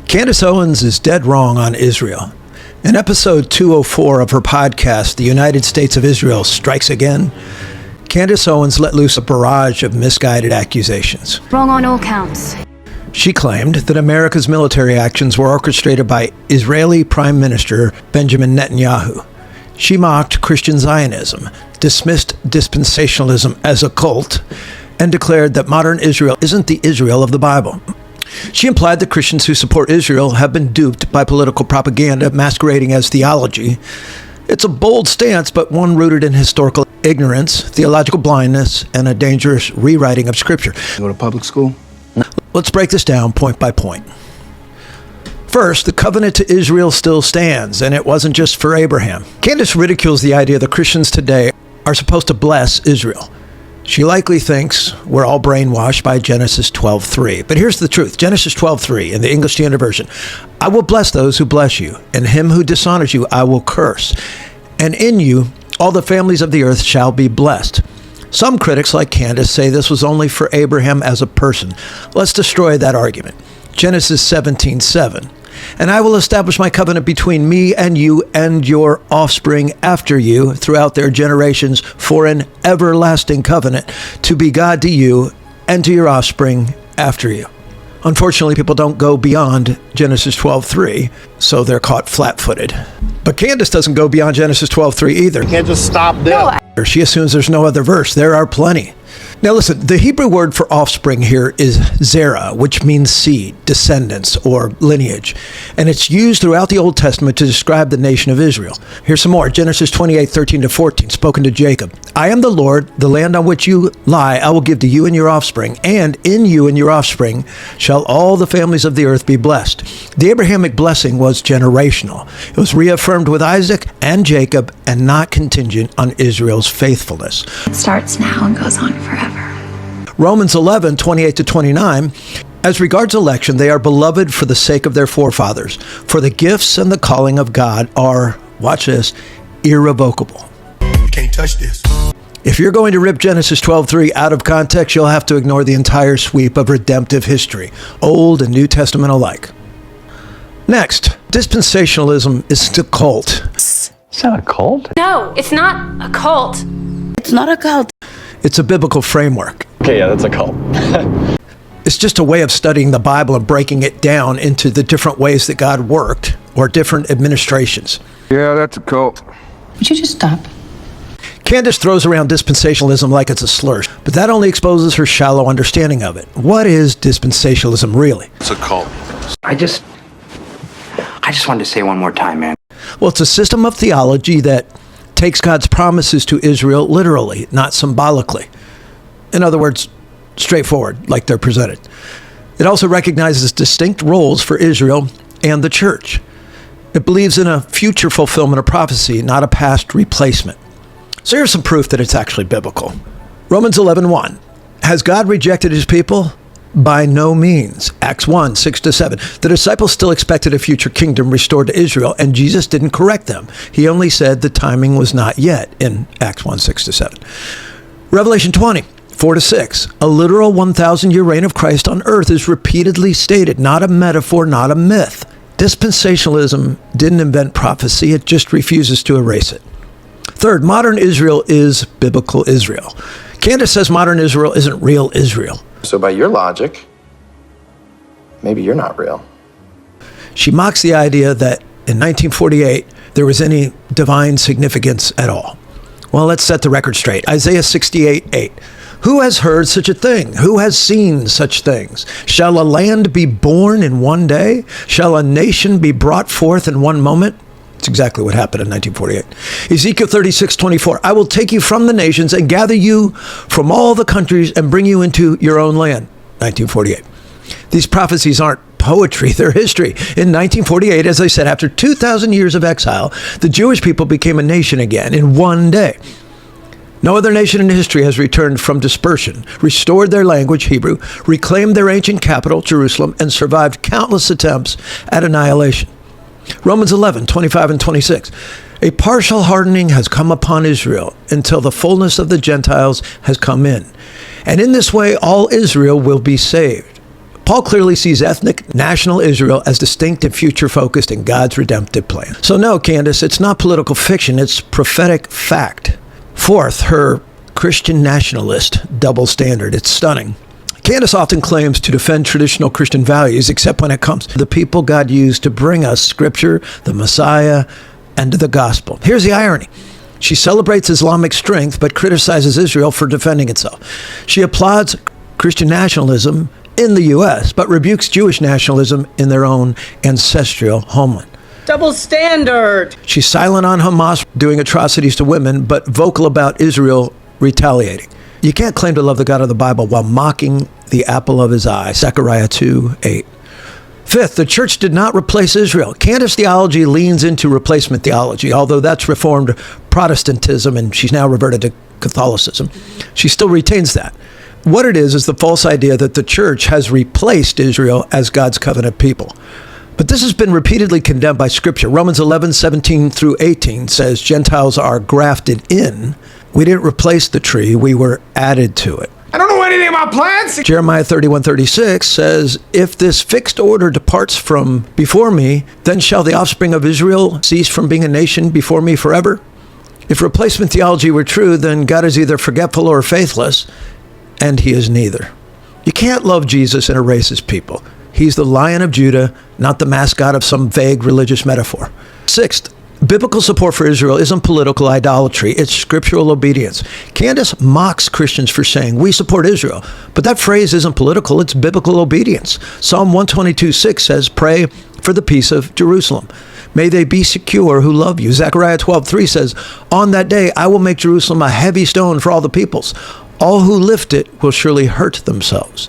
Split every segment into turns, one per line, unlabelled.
Candace Owens is dead wrong on Israel. In episode 204 of her podcast, The United States of Israel Strikes Again, Candace Owens let loose a barrage of misguided accusations.
Wrong on all counts.
She claimed that America's military actions were orchestrated by Israeli Prime Minister Benjamin Netanyahu. She mocked Christian Zionism, dismissed dispensationalism as a cult, and declared that modern Israel isn't the Israel of the Bible. She implied that Christians who support Israel have been duped by political propaganda masquerading as theology. It's a bold stance, but one rooted in historical ignorance, theological blindness, and a dangerous rewriting of Scripture.
You go to public school?
Let's break this down point by point. First, the covenant to Israel still stands, and it wasn't just for Abraham. Candace ridicules the idea that Christians today are supposed to bless Israel. She likely thinks we're all brainwashed by Genesis 12:3. But here's the truth. Genesis 12:3 in the English Standard Version. I will bless those who bless you, and him who dishonors you I will curse. And in you all the families of the earth shall be blessed. Some critics like Candace say this was only for Abraham as a person. Let's destroy that argument. Genesis 17:7. And I will establish my covenant between me and you and your offspring after you throughout their generations for an everlasting covenant to be God to you and to your offspring after you. Unfortunately, people don't go beyond Genesis 12:3, so they're caught flat-footed. But Candace doesn't go beyond Genesis 12:3 either.
You can't just stop there.
No, she assumes there's no other verse. There are plenty. Now listen, the Hebrew word for offspring here is zera, which means seed, descendants, or lineage. And it's used throughout the Old Testament to describe the nation of Israel. Here's some more. Genesis 28:13-14, spoken to Jacob. I am the Lord, the land on which you lie, I will give to you and your offspring, and in you and your offspring shall all the families of the earth be blessed. The Abrahamic blessing was generational. It was reaffirmed with Isaac and Jacob and not contingent on Israel's faithfulness.
It starts now and goes on forever.
Romans 11:28-29, as regards election, they are beloved for the sake of their forefathers, for the gifts and the calling of God are, watch this, irrevocable.
You can't touch this.
If you're going to rip Genesis 12:3 out of context, you'll have to ignore the entire sweep of redemptive history, Old and New Testament alike. Next, dispensationalism is a cult.
It's not a cult.
No, it's not a cult.
It's not a cult.
It's a biblical framework.
Okay, yeah, that's a cult.
It's just a way of studying the Bible and breaking it down into the different ways that God worked or different administrations.
Yeah, that's a cult.
Would you just stop?
Candace throws around dispensationalism like it's a slur, but that only exposes her shallow understanding of it. What is dispensationalism really?
It's a cult.
I just wanted to say one more time, man.
Well, it's a system of theology that takes God's promises to Israel literally, not symbolically. In other words, straightforward, like they're presented. It also recognizes distinct roles for Israel and the church. It believes in a future fulfillment of prophecy, not a past replacement. So here's some proof that it's actually biblical. Romans 11:1. Has God rejected his people? By no means. Acts 1:6-7. The disciples still expected a future kingdom restored to Israel, and Jesus didn't correct them. He only said the timing was not yet in Acts 1:6-7. Revelation 20:4-6. A literal 1,000-year reign of Christ on earth is repeatedly stated, not a metaphor, not a myth. Dispensationalism didn't invent prophecy, it just refuses to erase it. Third, modern Israel is biblical Israel. Candace says modern Israel isn't real Israel.
So by your logic, maybe you're not real.
She mocks the idea that in 1948 there was any divine significance at all. Well, let's set the record straight. Isaiah 68:8. Who has heard such a thing? Who has seen such things? Shall a land be born in one day? Shall a nation be brought forth in one moment? It's exactly what happened in 1948. Ezekiel 36:24. I will take you from the nations and gather you from all the countries and bring you into your own land. 1948. These prophecies aren't poetry, they're history. In 1948, as I said, after 2,000 years of exile, the Jewish people became a nation again in one day. No other nation in history has returned from dispersion, restored their language, Hebrew, reclaimed their ancient capital, Jerusalem, and survived countless attempts at annihilation. Romans 11:25-26. A partial hardening has come upon Israel until the fullness of the Gentiles has come in. And in this way, all Israel will be saved. Paul clearly sees ethnic, national Israel as distinct and future-focused in God's redemptive plan. So no, Candace, it's not political fiction, it's prophetic fact. Fourth, her Christian nationalist double standard. It's stunning. Candace often claims to defend traditional Christian values, except when it comes to the people God used to bring us Scripture, the Messiah, and the gospel. Here's the irony. She celebrates Islamic strength, but criticizes Israel for defending itself. She applauds Christian nationalism in the U.S., but rebukes Jewish nationalism in their own ancestral homeland.
Double standard.
She's silent on Hamas doing atrocities to women, but vocal about Israel retaliating. You can't claim to love the God of the Bible while mocking the apple of his eye, Zechariah 2:8. Fifth, the church did not replace Israel. Candace theology leans into replacement theology, although that's Reformed Protestantism, and she's now reverted to Catholicism. She still retains that. What it is the false idea that the church has replaced Israel as God's covenant people. But this has been repeatedly condemned by Scripture. Romans 11:17 through 18 says Gentiles are grafted in. We didn't replace the tree, we were added to it.
I don't know anything about plants.
Jeremiah 31:36 says, if this fixed order departs from before me, then shall the offspring of Israel cease from being a nation before me forever? If replacement theology were true, then God is either forgetful or faithless, and he is neither. You can't love Jesus and erase his people. He's the Lion of Judah, not the mascot of some vague religious metaphor. Sixth, biblical support for Israel isn't political idolatry, it's scriptural obedience. Candace mocks Christians for saying, we support Israel, but that phrase isn't political, it's biblical obedience. Psalm 122:6 says, pray for the peace of Jerusalem. May they be secure who love you. Zechariah 12:3 says, on that day I will make Jerusalem a heavy stone for all the peoples. All who lift it will surely hurt themselves.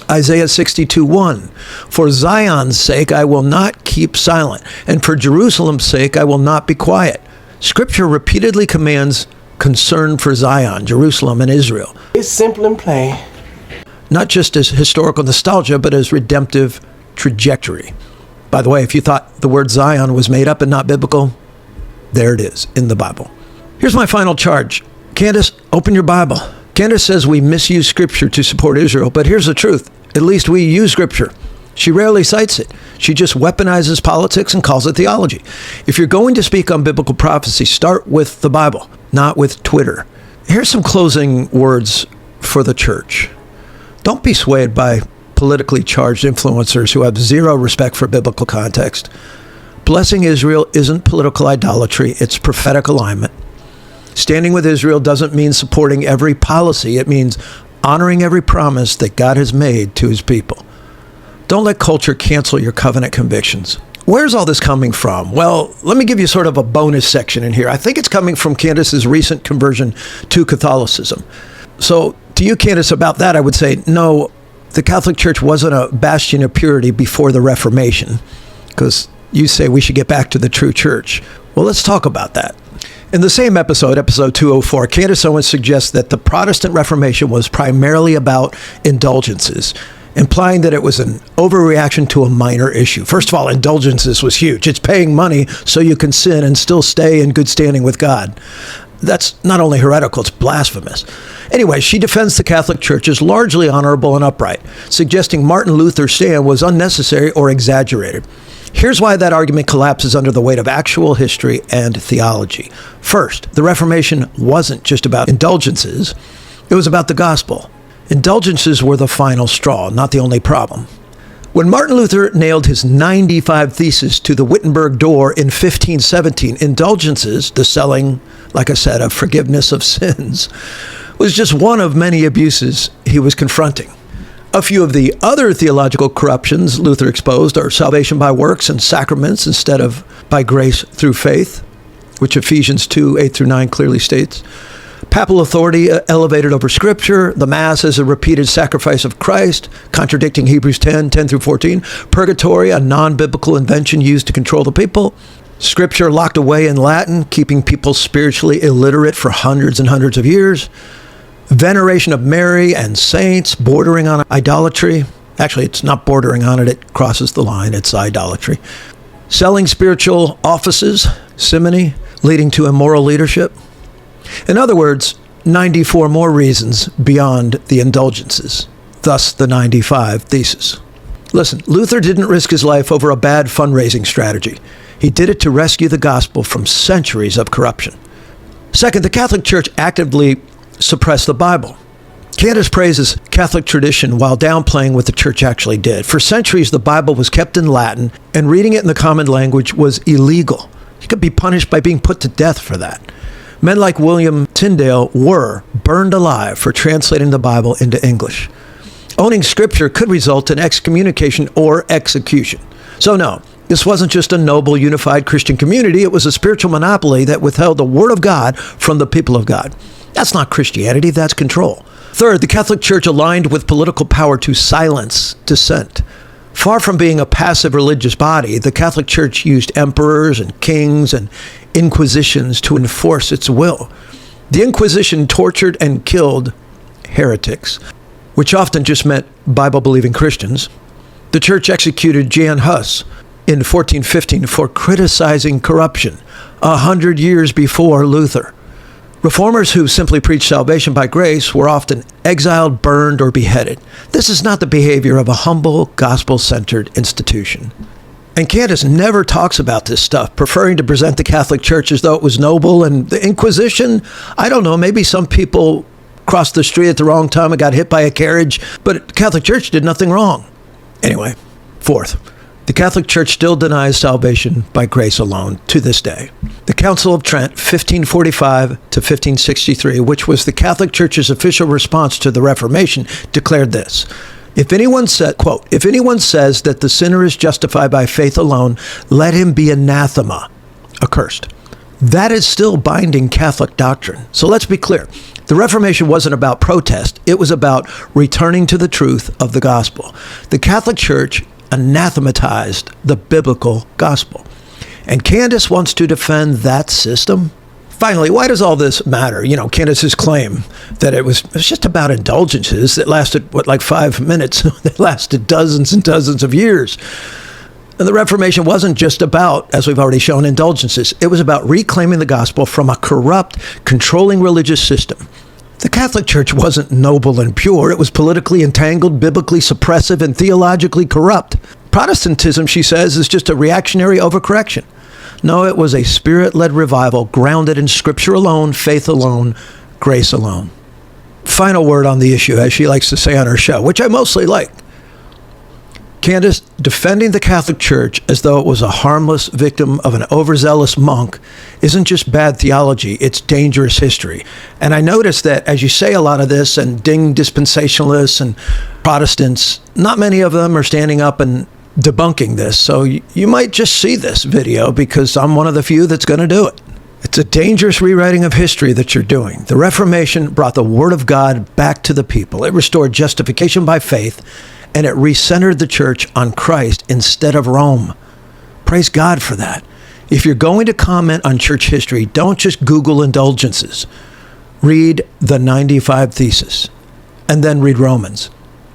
Isaiah 62:1, for Zion's sake I will not keep silent, and for Jerusalem's sake I will not be quiet. Scripture repeatedly commands concern for Zion, Jerusalem, and Israel.
It's simple and plain.
Not just as historical nostalgia, but as redemptive trajectory. By the way, if you thought the word Zion was made up and not biblical, there it is in the Bible. Here's my final charge. Candace, open your Bible. Candace says we misuse Scripture to support Israel, but here's the truth. At least we use Scripture. She rarely cites it. She just weaponizes politics and calls it theology. If you're going to speak on biblical prophecy, start with the Bible, not with Twitter. Here's some closing words for the church. Don't be swayed by politically charged influencers who have zero respect for biblical context. Blessing Israel isn't political idolatry, it's prophetic alignment. Standing with Israel doesn't mean supporting every policy. It means honoring every promise that God has made to his people. Don't let culture cancel your covenant convictions. Where's all this coming from? Well, let me give you sort of a bonus section in here. I think it's coming from Candace's recent conversion to Catholicism. So to you, Candace, about that, I would say, no, the Catholic Church wasn't a bastion of purity before the Reformation, because you say we should get back to the true church. Well, let's talk about that. In the same episode 204, Candace Owens suggests that the Protestant Reformation was primarily about indulgences, implying that it was an overreaction to a minor issue. First of all, indulgences was huge. It's paying money so you can sin and still stay in good standing with God. That's not only heretical, it's blasphemous. Anyway, she defends the Catholic Church as largely honorable and upright, suggesting Martin Luther's stand was unnecessary or exaggerated. Here's why that argument collapses under the weight of actual history and theology. First, the Reformation wasn't just about indulgences. It was about the gospel. Indulgences were the final straw, not the only problem. When Martin Luther nailed his 95 Theses to the Wittenberg door in 1517, indulgences, the selling, like I said, of forgiveness of sins, was just one of many abuses he was confronting. A few of the other theological corruptions Luther exposed are salvation by works and sacraments instead of by grace through faith, which Ephesians 2:8-9 clearly states. Papal authority elevated over Scripture, the Mass as a repeated sacrifice of Christ, contradicting Hebrews 10:10-14, purgatory, a non-biblical invention used to control the people, Scripture locked away in Latin, keeping people spiritually illiterate for hundreds and hundreds of years, veneration of Mary and saints, bordering on idolatry. Actually, it's not bordering on it, it crosses the line, it's idolatry. Selling spiritual offices, simony, leading to immoral leadership. In other words, 94 more reasons beyond the indulgences, thus the 95 Theses. Listen, Luther didn't risk his life over a bad fundraising strategy. He did it to rescue the gospel from centuries of corruption. Second, the Catholic Church actively suppressed the Bible. Candace praises Catholic tradition while downplaying what the church actually did. For centuries, the Bible was kept in Latin, and reading it in the common language was illegal. You could be punished by being put to death for that. Men like William Tyndale were burned alive for translating the Bible into English. Owning Scripture could result in excommunication or execution. So no, this wasn't just a noble, unified Christian community. It was a spiritual monopoly that withheld the Word of God from the people of God. That's not Christianity, that's control. Third, the Catholic Church aligned with political power to silence dissent. Far from being a passive religious body, the Catholic Church used emperors and kings and inquisitions to enforce its will. The Inquisition tortured and killed heretics, which often just meant Bible-believing Christians. The Church executed Jan Hus in 1415 for criticizing corruption, 100 years before Luther. Reformers who simply preached salvation by grace were often exiled, burned, or beheaded. This is not the behavior of a humble, gospel-centered institution. And Candace never talks about this stuff, preferring to present the Catholic Church as though it was noble. And the Inquisition, I don't know, maybe some people crossed the street at the wrong time and got hit by a carriage, but the Catholic Church did nothing wrong. Anyway, fourth, the Catholic Church still denies salvation by grace alone to this day. The Council of Trent, 1545 to 1563, which was the Catholic Church's official response to the Reformation, declared this: If anyone said, quote, "If anyone says that the sinner is justified by faith alone, let him be anathema," accursed. That is still binding Catholic doctrine. So let's be clear. The Reformation wasn't about protest. It was about returning to the truth of the gospel. The Catholic Church anathematized the biblical gospel. And Candace wants to defend that system. Finally, why does all this matter? You know, Candace's claim that it was just about indulgences that lasted, like 5 minutes? That lasted dozens and dozens of years. And the Reformation wasn't just about, as we've already shown, indulgences. It was about reclaiming the gospel from a corrupt, controlling religious system. The Catholic Church wasn't noble and pure. It was politically entangled, biblically suppressive, and theologically corrupt. Protestantism, she says, is just a reactionary overcorrection. No, it was a spirit-led revival grounded in Scripture alone, faith alone, grace alone. Final word on the issue, as she likes to say on her show, which I mostly like. Candace defending the Catholic Church as though it was a harmless victim of an overzealous monk isn't just bad theology, it's dangerous history. And I noticed that as you say a lot of this and ding dispensationalists and Protestants, not many of them are standing up and debunking this. So you might just see this video because I'm one of the few that's going to do it. It's a dangerous rewriting of history that you're doing. The Reformation brought the Word of God back to the people. It restored justification by faith, and it recentered the church on Christ instead of Rome. Praise God for that. If you're going to comment on church history, don't just Google indulgences. Read the 95 Thesis, and then read Romans.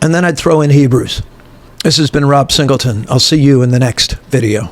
And then I'd throw in Hebrews. This has been Rob Singleton. I'll see you in the next video.